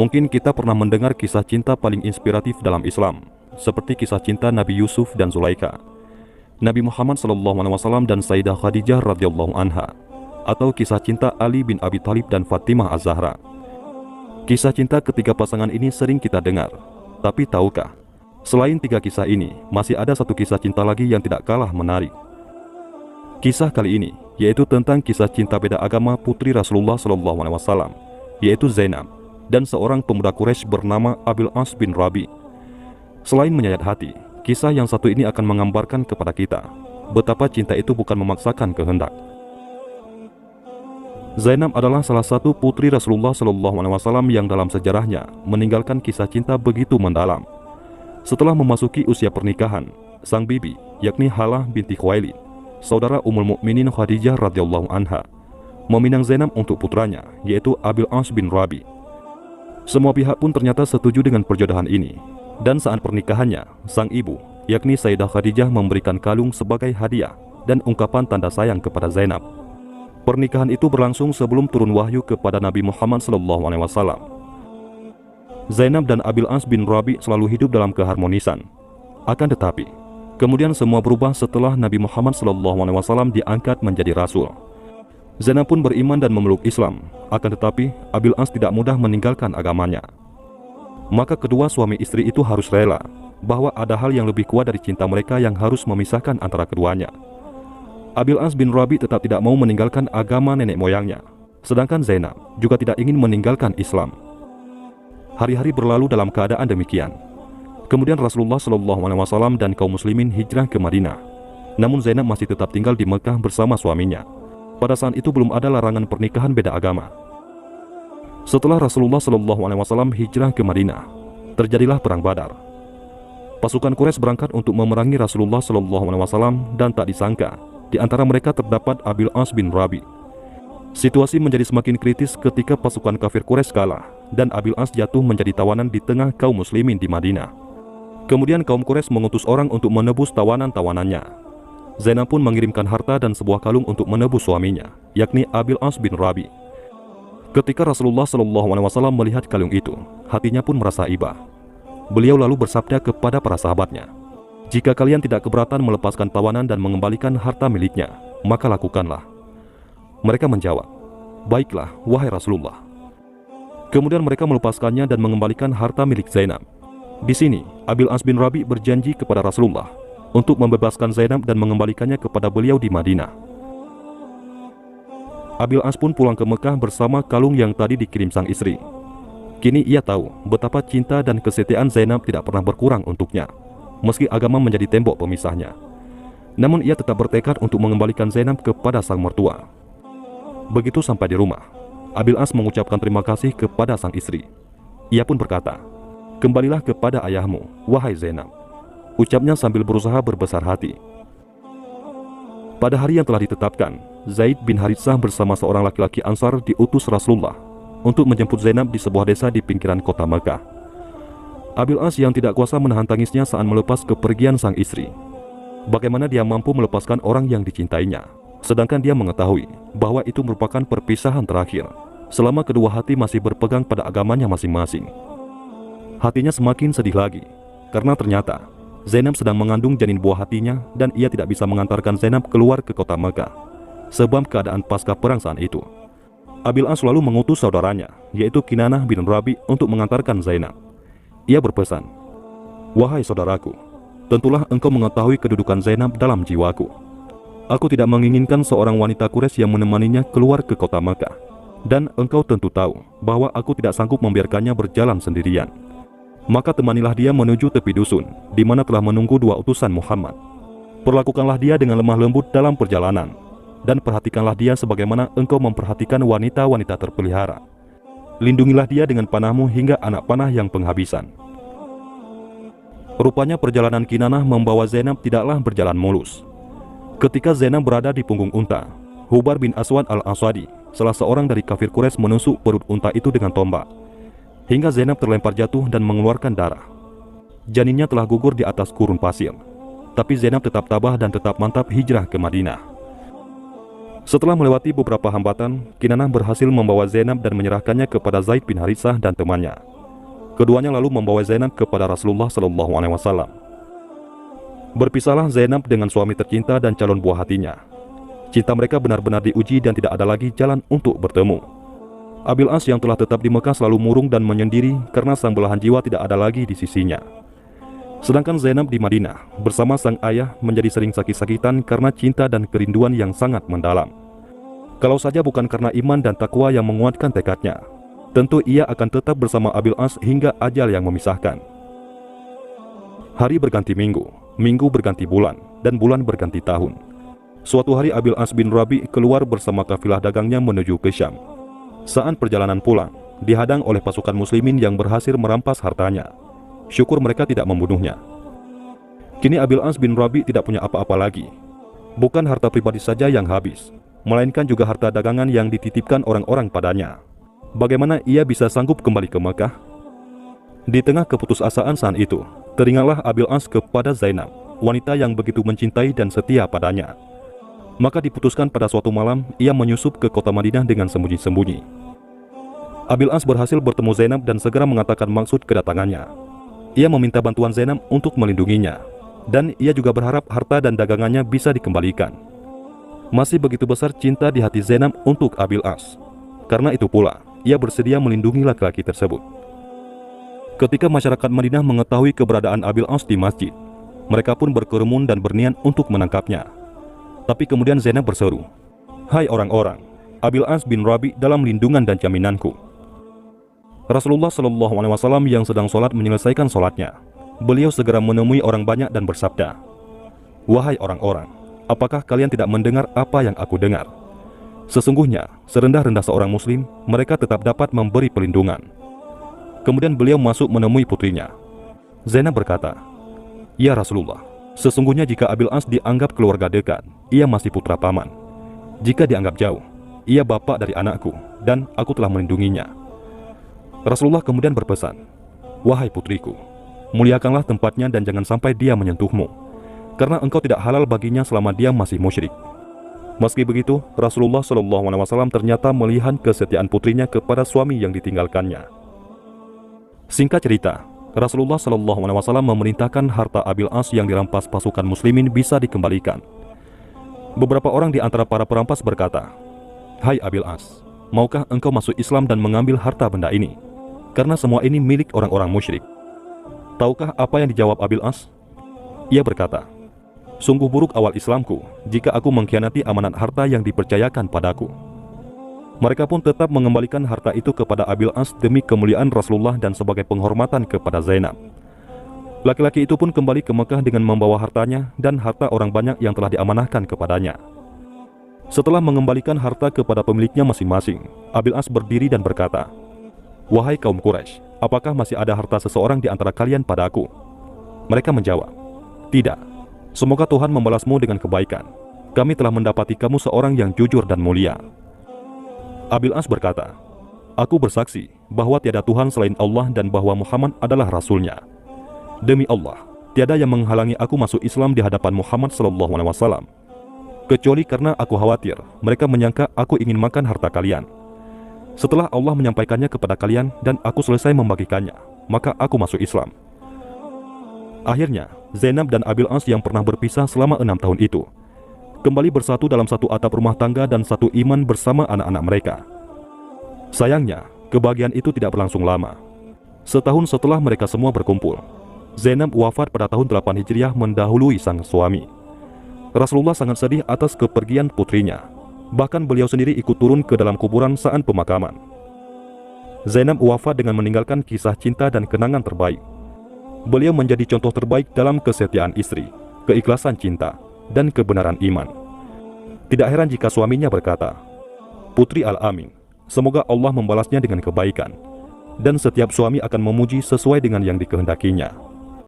Mungkin kita pernah mendengar kisah cinta paling inspiratif dalam Islam, seperti kisah cinta Nabi Yusuf dan Zulaikha, Nabi Muhammad SAW dan Sayyidah Khadijah radhiyallahu anha, atau kisah cinta Ali bin Abi Thalib dan Fatimah Az-Zahra. Kisah cinta ketiga pasangan ini sering kita dengar, tapi tahukah, selain tiga kisah ini, masih ada satu kisah cinta lagi yang tidak kalah menarik. Kisah kali ini yaitu tentang kisah cinta beda agama putri Rasulullah SAW, yaitu Zainab dan seorang pemuda Quraisy bernama Abil As bin Rabi. Selain menyayat hati, kisah yang satu ini akan menggambarkan kepada kita betapa cinta itu bukan memaksakan kehendak. Zainab adalah salah satu putri Rasulullah SAW yang dalam sejarahnya meninggalkan kisah cinta begitu mendalam. Setelah memasuki usia pernikahan, sang bibi, yakni Halah binti Khuwailid, saudara Ummul Mukminin Khadijah radhiyallahu anha, meminang Zainab untuk putranya, yaitu Abil As bin Rabi. Semua pihak pun ternyata setuju dengan perjodohan ini, dan saat pernikahannya, sang ibu, yakni Sayyidah Khadijah, memberikan kalung sebagai hadiah dan ungkapan tanda sayang kepada Zainab. Pernikahan itu berlangsung sebelum turun wahyu kepada Nabi Muhammad SAW. Zainab dan Abil As bin Rabi selalu hidup dalam keharmonisan. Akan tetapi, kemudian semua berubah setelah Nabi Muhammad SAW diangkat menjadi Rasul. Zainab pun beriman dan memeluk Islam, akan tetapi Abil As tidak mudah meninggalkan agamanya. Maka kedua suami istri itu harus rela bahwa ada hal yang lebih kuat dari cinta mereka yang harus memisahkan antara keduanya. Abil As bin Rabi tetap tidak mau meninggalkan agama nenek moyangnya, sedangkan Zainab juga tidak ingin meninggalkan Islam. Hari-hari berlalu dalam keadaan demikian. Kemudian Rasulullah SAW dan kaum muslimin hijrah ke Madinah. Namun Zainab masih tetap tinggal di Mekah bersama suaminya. Pada saat itu belum ada larangan pernikahan beda agama. Setelah Rasulullah SAW hijrah ke Madinah, terjadilah perang Badar. Pasukan Quraisy berangkat untuk memerangi Rasulullah SAW dan tak disangka, di antara mereka terdapat Abil As bin Rabi. Situasi menjadi semakin kritis ketika pasukan kafir Quraisy kalah dan Abil As jatuh menjadi tawanan di tengah kaum muslimin di Madinah. Kemudian kaum Quraisy mengutus orang untuk menebus tawanan-tawanannya. Zainab pun mengirimkan harta dan sebuah kalung untuk menebus suaminya, yakni Abil As bin Rabi. Ketika Rasulullah SAW melihat kalung itu, hatinya pun merasa iba. Beliau lalu bersabda kepada para sahabatnya, "Jika kalian tidak keberatan melepaskan tawanan dan mengembalikan harta miliknya, maka lakukanlah." Mereka menjawab, "Baiklah, wahai Rasulullah." Kemudian mereka melepaskannya dan mengembalikan harta milik Zainab. Di sini, Abil As bin Rabi berjanji kepada Rasulullah untuk membebaskan Zainab dan mengembalikannya kepada beliau di Madinah. Abil As pun pulang ke Mekah bersama kalung yang tadi dikirim sang istri. Kini ia tahu betapa cinta dan kesetiaan Zainab tidak pernah berkurang untuknya, meski agama menjadi tembok pemisahnya. Namun ia tetap bertekad untuk mengembalikan Zainab kepada sang mertua. Begitu sampai di rumah, Abil As mengucapkan terima kasih kepada sang istri. Ia pun berkata, "Kembalilah kepada ayahmu, wahai Zainab," ucapnya sambil berusaha berbesar hati. Pada hari yang telah ditetapkan, Zaid bin Haritsah bersama seorang laki-laki Ansar diutus Rasulullah untuk menjemput Zainab di sebuah desa di pinggiran kota Mekah. Abil As yang tidak kuasa menahan tangisnya saat melepas kepergian sang istri. Bagaimana dia mampu melepaskan orang yang dicintainya, sedangkan dia mengetahui bahwa itu merupakan perpisahan terakhir, selama kedua hati masih berpegang pada agamanya masing-masing. Hatinya semakin sedih lagi, karena ternyata Zainab sedang mengandung janin buah hatinya dan ia tidak bisa mengantarkan Zainab keluar ke kota Mekah, sebab keadaan pasca perang saat itu. Abil As lalu mengutus saudaranya, yaitu Kinanah bin Rabi, untuk mengantarkan Zainab. Ia berpesan, "Wahai saudaraku, tentulah engkau mengetahui kedudukan Zainab dalam jiwaku. Aku tidak menginginkan seorang wanita Quraisy yang menemaninya keluar ke kota Mekah, dan engkau tentu tahu bahwa aku tidak sanggup membiarkannya berjalan sendirian. Maka temanilah dia menuju tepi dusun, di mana telah menunggu dua utusan Muhammad. Perlakukanlah dia dengan lemah lembut dalam perjalanan, dan perhatikanlah dia sebagaimana engkau memperhatikan wanita-wanita terpelihara. Lindungilah dia dengan panahmu hingga anak panah yang penghabisan." Rupanya perjalanan Kinanah membawa Zainab tidaklah berjalan mulus. Ketika Zainab berada di punggung unta, Hubar bin Aswad al-Aswadi, salah seorang dari kafir Quraisy, menusuk perut unta itu dengan tombak, hingga Zainab terlempar jatuh dan mengeluarkan darah. Janinnya telah gugur di atas gurun pasir, tapi Zainab tetap tabah dan tetap mantap hijrah ke Madinah. Setelah melewati beberapa hambatan, Kinanah berhasil membawa Zainab dan menyerahkannya kepada Zaid bin Haritsah dan temannya. Keduanya lalu membawa Zainab kepada Rasulullah SAW. Berpisahlah Zainab dengan suami tercinta dan calon buah hatinya. Cinta mereka benar-benar diuji dan tidak ada lagi jalan untuk bertemu. Abil As yang telah tetap di Mekah selalu murung dan menyendiri karena sang belahan jiwa tidak ada lagi di sisinya. Sedangkan Zainab di Madinah bersama sang ayah menjadi sering sakit-sakitan karena cinta dan kerinduan yang sangat mendalam. Kalau saja bukan karena iman dan takwa yang menguatkan tekadnya, tentu ia akan tetap bersama Abil As hingga ajal yang memisahkan. Hari berganti minggu, minggu berganti bulan, dan bulan berganti tahun. Suatu hari Abil As bin Rabi keluar bersama kafilah dagangnya menuju ke Syam. Saat perjalanan pulang, dihadang oleh pasukan muslimin yang berhasil merampas hartanya. Syukur mereka tidak membunuhnya. Kini Abil As bin Rabi tidak punya apa-apa lagi. Bukan harta pribadi saja yang habis, melainkan juga harta dagangan yang dititipkan orang-orang padanya. Bagaimana ia bisa sanggup kembali ke Mekah? Di tengah keputusasaan saat itu, teringatlah Abil As kepada Zainab, wanita yang begitu mencintai dan setia padanya. Maka diputuskan pada suatu malam, ia menyusup ke kota Madinah dengan sembunyi-sembunyi. Abil As berhasil bertemu Zainab dan segera mengatakan maksud kedatangannya. Ia meminta bantuan Zainab untuk melindunginya, dan ia juga berharap harta dan dagangannya bisa dikembalikan. Masih begitu besar cinta di hati Zainab untuk Abil As. Karena itu pula, ia bersedia melindungi laki-laki tersebut. Ketika masyarakat Madinah mengetahui keberadaan Abil As di masjid, mereka pun berkerumun dan berniat untuk menangkapnya. Tapi kemudian Zainab berseru, "Hai orang-orang, Abil As bin Rabi dalam lindungan dan jaminanku." Rasulullah SAW yang sedang sholat menyelesaikan sholatnya. Beliau segera menemui orang banyak dan bersabda, "Wahai orang-orang, apakah kalian tidak mendengar apa yang aku dengar? Sesungguhnya, serendah-rendah seorang muslim, mereka tetap dapat memberi pelindungan." Kemudian beliau masuk menemui putrinya. Zainab berkata, "Ya Rasulullah, sesungguhnya jika Abil As dianggap keluarga dekat, ia masih putra paman. Jika dianggap jauh, ia bapak dari anakku, dan aku telah melindunginya." Rasulullah kemudian berpesan, "Wahai putriku, muliakanlah tempatnya dan jangan sampai dia menyentuhmu, karena engkau tidak halal baginya selama dia masih musyrik." Meski begitu, Rasulullah SAW ternyata melihat kesetiaan putrinya kepada suami yang ditinggalkannya. Singkat cerita, Rasulullah SAW memerintahkan harta Abil As yang dirampas pasukan muslimin bisa dikembalikan. Beberapa orang di antara para perampas berkata, "Hai Abil As, maukah engkau masuk Islam dan mengambil harta benda ini? Karena semua ini milik orang-orang musyrik." Tahukah apa yang dijawab Abil As? Ia berkata, "Sungguh buruk awal Islamku jika aku mengkhianati amanat harta yang dipercayakan padaku." Mereka pun tetap mengembalikan harta itu kepada Abil As demi kemuliaan Rasulullah dan sebagai penghormatan kepada Zainab. Laki-laki itu pun kembali ke Mekah dengan membawa hartanya dan harta orang banyak yang telah diamanahkan kepadanya. Setelah mengembalikan harta kepada pemiliknya masing-masing, Abil As berdiri dan berkata, "Wahai kaum Quraisy, apakah masih ada harta seseorang di antara kalian padaku?" Mereka menjawab, "Tidak. Semoga Tuhan membalasmu dengan kebaikan. Kami telah mendapati kamu seorang yang jujur dan mulia." Abil As berkata, "Aku bersaksi bahwa tiada Tuhan selain Allah dan bahwa Muhammad adalah Rasul-Nya. Demi Allah, tiada yang menghalangi aku masuk Islam di hadapan Muhammad SAW, kecuali karena aku khawatir mereka menyangka aku ingin makan harta kalian. Setelah Allah menyampaikannya kepada kalian dan aku selesai membagikannya, maka aku masuk Islam." Akhirnya, Zainab dan Abil As yang pernah berpisah selama 6 tahun itu kembali bersatu dalam satu atap rumah tangga dan satu iman bersama anak-anak mereka. Sayangnya, kebahagiaan itu tidak berlangsung lama. Setahun setelah mereka semua berkumpul, Zainab wafat pada tahun 8 Hijriah mendahului sang suami. Rasulullah sangat sedih atas kepergian putrinya. Bahkan beliau sendiri ikut turun ke dalam kuburan saat pemakaman. Zainab wafat dengan meninggalkan kisah cinta dan kenangan terbaik. Beliau menjadi contoh terbaik dalam kesetiaan istri, keikhlasan cinta, dan kebenaran iman. Tidak heran jika suaminya berkata, "Putri Al-Amin, semoga Allah membalasnya dengan kebaikan, dan setiap suami akan memuji sesuai dengan yang dikehendakinya."